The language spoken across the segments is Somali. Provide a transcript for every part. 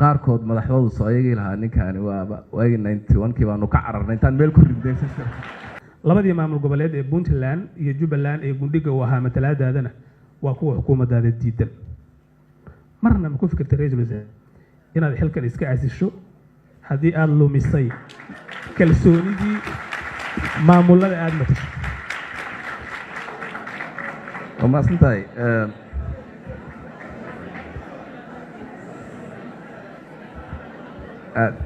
qaarkood madaxdoodu soo ayagii lahaa ninkaani waagi 91kii baanu ka cararnay intaan meel ku ridaysan labadii maamul goboleed ee Puntland iyo Jubbaland ee gundhiga u ahaa matalaadaadana waa kuwa xukuumaddaada diidan marna ma ku fikirtay ra'iisul wasaare inaad xilkan iska casisho haddii aad lumisay kalsoonidii maamulada aad matashay وما سنتاي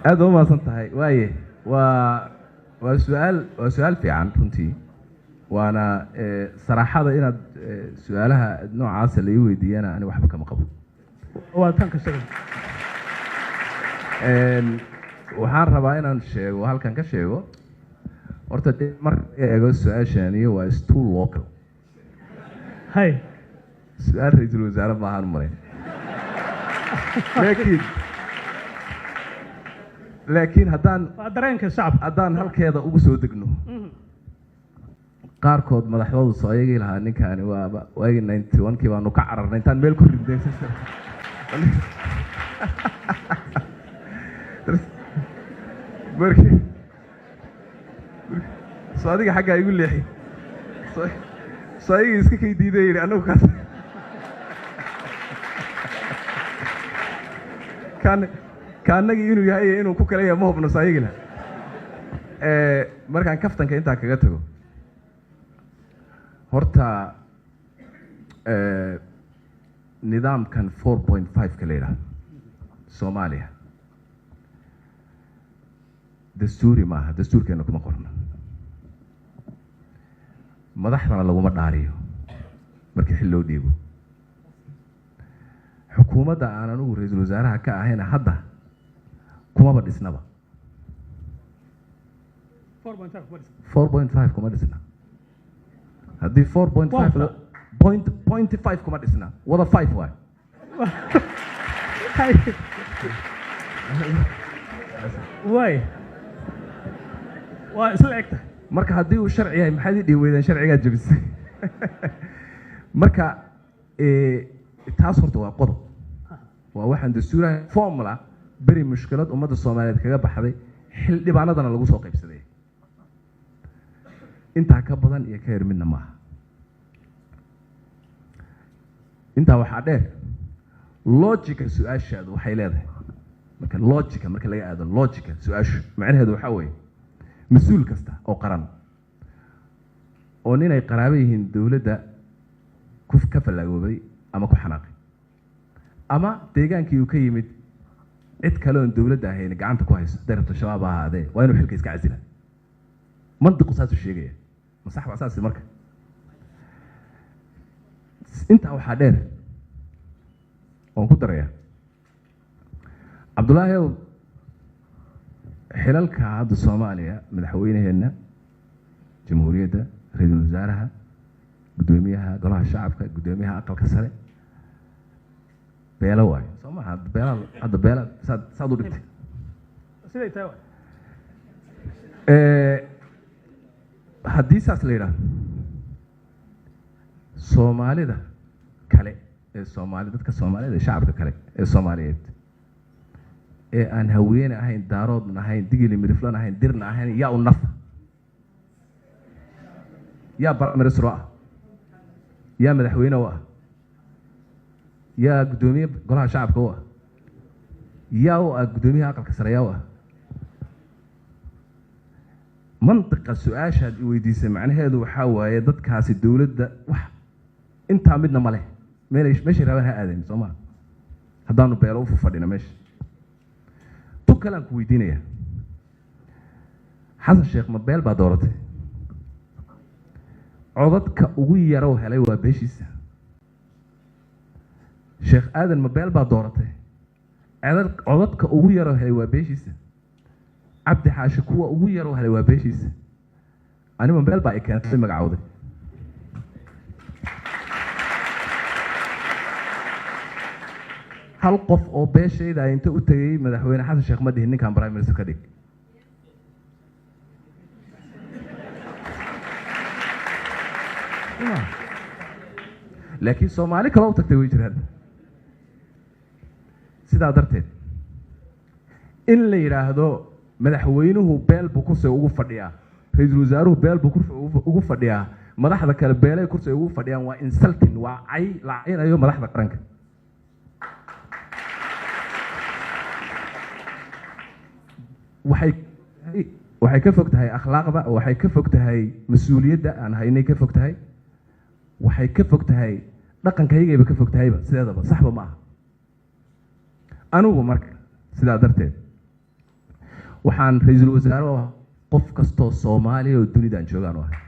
هذا ما سنتاي وايه وسؤال في عن كنتي وانا صراحه ان سؤالها نوع عسل اللي يودي انا وحبك ما قبل وانتان كشغل waxaan rabaa inaan sheego halkan ka sheego horta marka eego su'aashani waa too local هاي سؤال رئيس الوزراء ما هنمرين لكن هدان درينك الشعب هدان هالكيدا ugu soo degno qaarkood madaxdoodu soo ayagii lahaa ninkaani waagi 91kii baanu ka cararnay intaan meel ku ridaysan markii soo adiga xagga igu leexi صايغ اسكي كيديدي انا وكاس كانغي inuu yahay inuu ku kale yahay ma hubno saayigina markaan kaftanka inta kaga tago horta nidaamkan 4.5 kaleera Soomaaliya dastuuri maaha dastuurkeena kuma qorna madaxdana laguma dhaariyo markii xil loo dhiibo xukuumadda aan anigu ra'iisul wasaaraha ka ahayna hadda kuma dhisnaba 4.5 kuma dhisna haddii 4.5 kuma dhisna wada 5 waay waay waa isla egta marka haddii uu sharci yahay maxay dhiweydaan sharciga jabisay marka taas horta waa qodob waa waxaan dastuurahay formula bari mushkilad ummadda Soomaaliyeed kaga baxday xil dhibaanadana lagu soo qaybsaday inta ka badan iyo ka yar midna maaha inta waxa dheer logic su'aashaadu waxay leedahay marka logic marka laga aado logic su'aashu macnaheedu waxa weeye مسؤول كستا أو قرن أو نين أي قرابيهن دولة كف كفل لعوبي أما كحناقي أما تيجان كيو كيمت إتكلون دولة هي نقعان كويس درت الشباب هذا وينو حلكيس كعزلة منطق أساس الشيء مصاحب أساس المركز أنت أو حدير ونقدر يا عبد الله حلالك هذا الصومالية مدحوينهن جمهورية رئيس وزراءها قدوميها قلها الشعب قدوميها أقل كسرة بيلا واي صوما هذا بيلا صادو دكتي سيدي تاوي حديث أصليرا صومالي ده كله الصومالي ده كصومالي ده شعب كله الصوماليات أن هوينا هين دارود من هين دقيلي مرفلان هين درنا هين يا النف يا برمر سرعة يا مدحوينا وا يا قدومي قلها شعب كوا يا قدومي عقل كسر يا وا منطق السؤال شاد ويدي سمعنا هذا وحاول يضدك هاس الدولة ده وح أنت عمدنا ماله ماشي رواها آدم سما هدانو بيروفو فدينا ماشي كلام كويدينيا حسن الشيخ مبيل بدورته عضدك ويا روح عليه وبيشيس شيخ آدم مبيل بدورته عضدك ويا روح عليه وبيشيس عبد حاشكوا ويا روح عليه وبيشيس أنا مبيل بقى كانت في مقعودة hal qof oo beeshayda inta u tagay madaxweyne xasan sheekh ma dhihin ninkan prime minister ka dhig laakiin Soomaali kale oo tagtay way jiraan sidaa darteed in la yiraahdo madaxweynuhu beel buu kursiga ugu fadhiyaa ra'iisul wasaaruhu beel buu kursiga ugu fadhiyaa madaxda kale beelay kursiga ugu fadhiyaan waa insulting waa cay laacinayo madaxda qaranka waxay ka fog tahay akhlaaqda waxay ka fog tahay mas-uuliyadda aan haynay ka fog tahay waxay ka fog tahay dhaqankaygayba ka fog tahayba sideedaba saxba ma aha anigu marka sidaa darteed waxaan ra'iisul wasaare qof kastoo Soomaaliya oo dunidaan joogaan oo ahay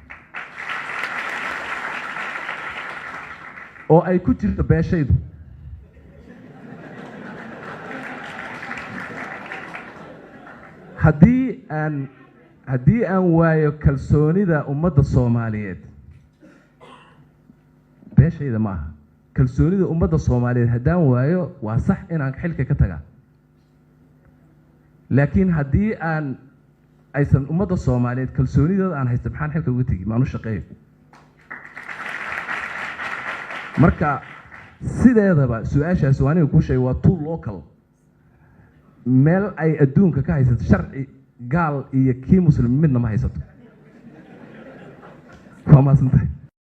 oo ay ku jirto beeshaydu haddii aan waayo kalsoonida ummadda Soomaaliyeed beeshayda ma aha kalsoonida ummadda Soomaaliyeed haddaan waayo waa sax inaan xilka ka tagaa laakiin haddii aysan ummadda Soomaaliyeed kalsoonidooda aan haysto maxaan xilka uga tegi maanu shaqeeyo marka sideedaba su-aashaas waa aniga ku sheegay waa too local meel ay adduunka ka haysato sharci gaal iyo kii muslim midna ma haysato waa maasantahay